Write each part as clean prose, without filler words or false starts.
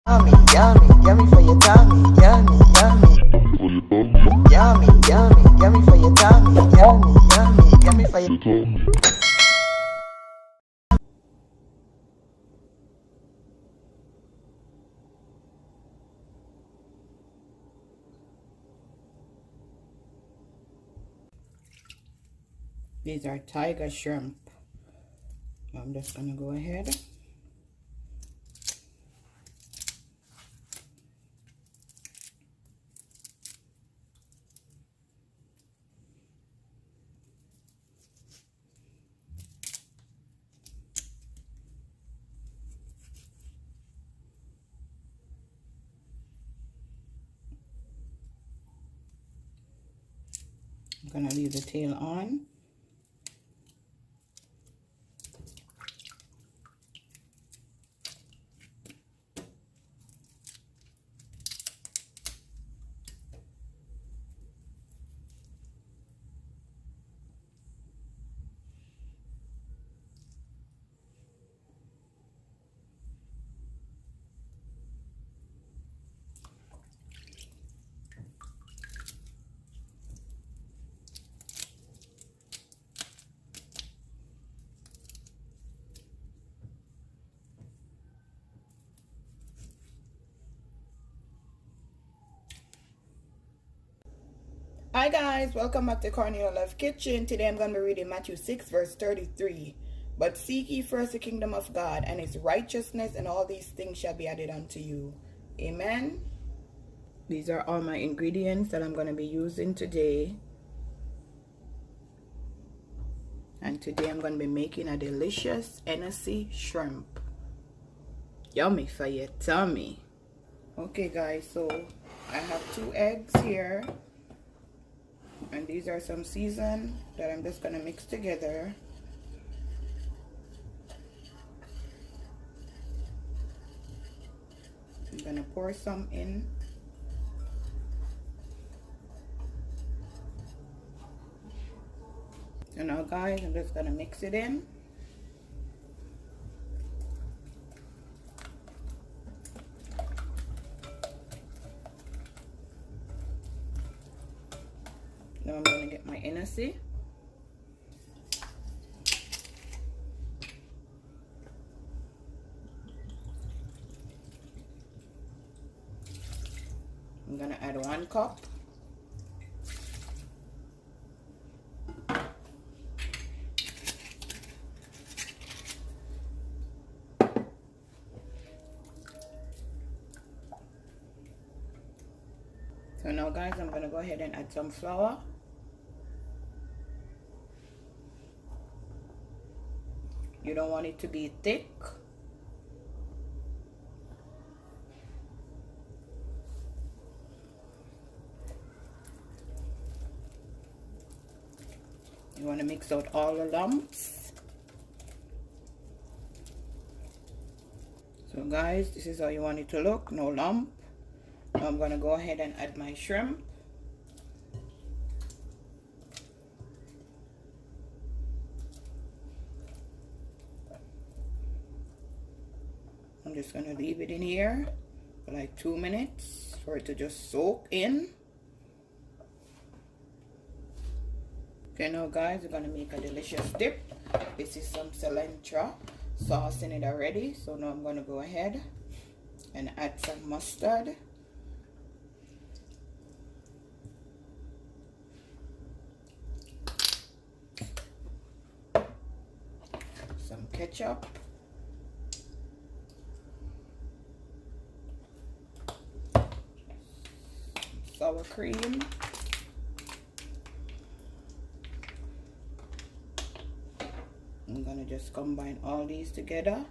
Yummy, yummy, yummy for your tummy. Yummy, yummy. Yummy, yummy, yummy for your tummy. Yummy, yummy, yummy for your tummy. These are tiger shrimp. I'm just gonna go ahead. I'm gonna leave the tail on. Hi guys, welcome back to Cornelialove Kitchen. Today I'm going to be reading Matthew 6 verse 33. But seek ye first the kingdom of God and his righteousness, and all these things shall be added unto you. Amen. These are all my ingredients that I'm going to be using today. And today I'm going to be making a delicious Hennessy shrimp. Yummy for your tummy. Okay guys, so I have 2 eggs here. And these are some season that I'm just gonna mix together. I'm gonna pour some in. So now guys, I'm just gonna mix it in. Now I'm gonna get my Hennessy. I'm gonna add 1 cup. So now guys, I'm gonna go ahead and add some flour. You don't want it to be thick. You want to mix out all the lumps. So guys, this is how you want it to look, no lump. Now I'm going to go ahead and add my shrimp. I'm just going to leave it in here for like 2 minutes for it to just soak in. Okay, now guys, we're going to make a delicious dip. This is some cilantro sauce in it already. So now I'm going to go ahead and add some mustard. Some ketchup. Sour cream. I'm gonna just combine all these together.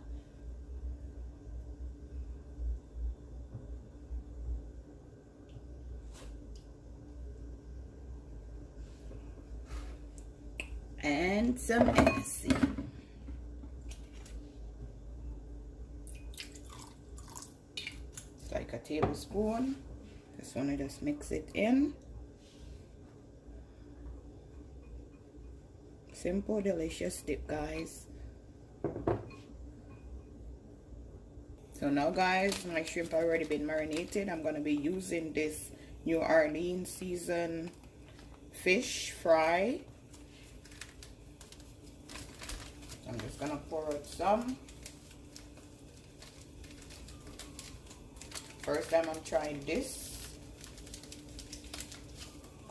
And some Hennessy. It's like a tablespoon. Just want to just mix it in. Simple, delicious dip, guys. So now guys, my shrimp already been marinated. I'm gonna be using this New Orleans seasoned fish fry. I'm just gonna pour out some. First time I'm trying this.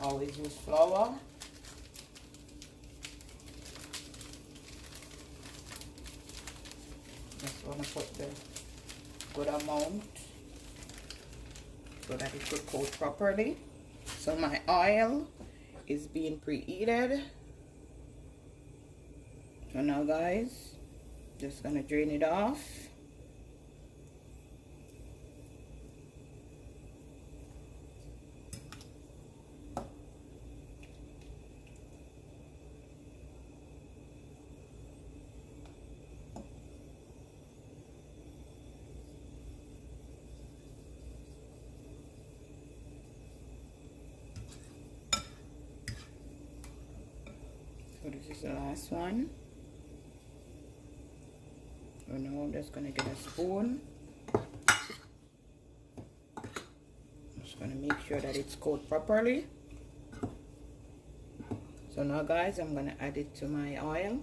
Always use flour. Just wanna put the good amount so that it could coat properly. So my oil is being preheated. So now guys, just gonna drain it off. So this is the last one. So now I'm just gonna get a spoon. Just gonna make sure that it's coated properly. So now guys, I'm gonna add it to my oil.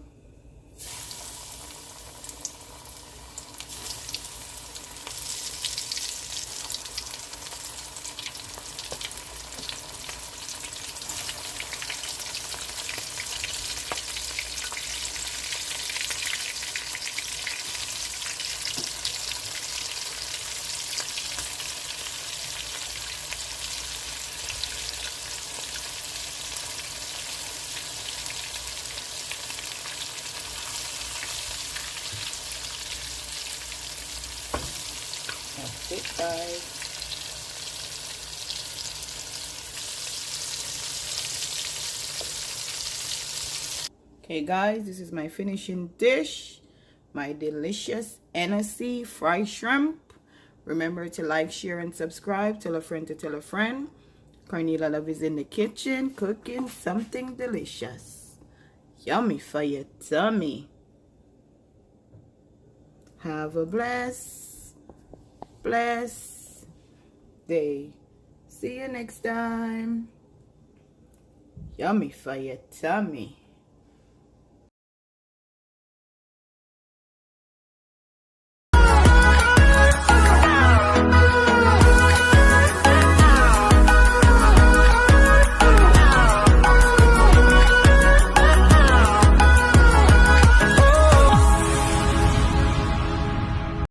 That's it guys. Okay guys, this is my finishing dish. My delicious Hennessy fried shrimp. Remember to like, share, and subscribe. Tell a friend to tell a friend. Cornelialove is in the kitchen cooking something delicious. Yummy for your tummy. Have a blessed day. See you next time. Yummy for your tummy.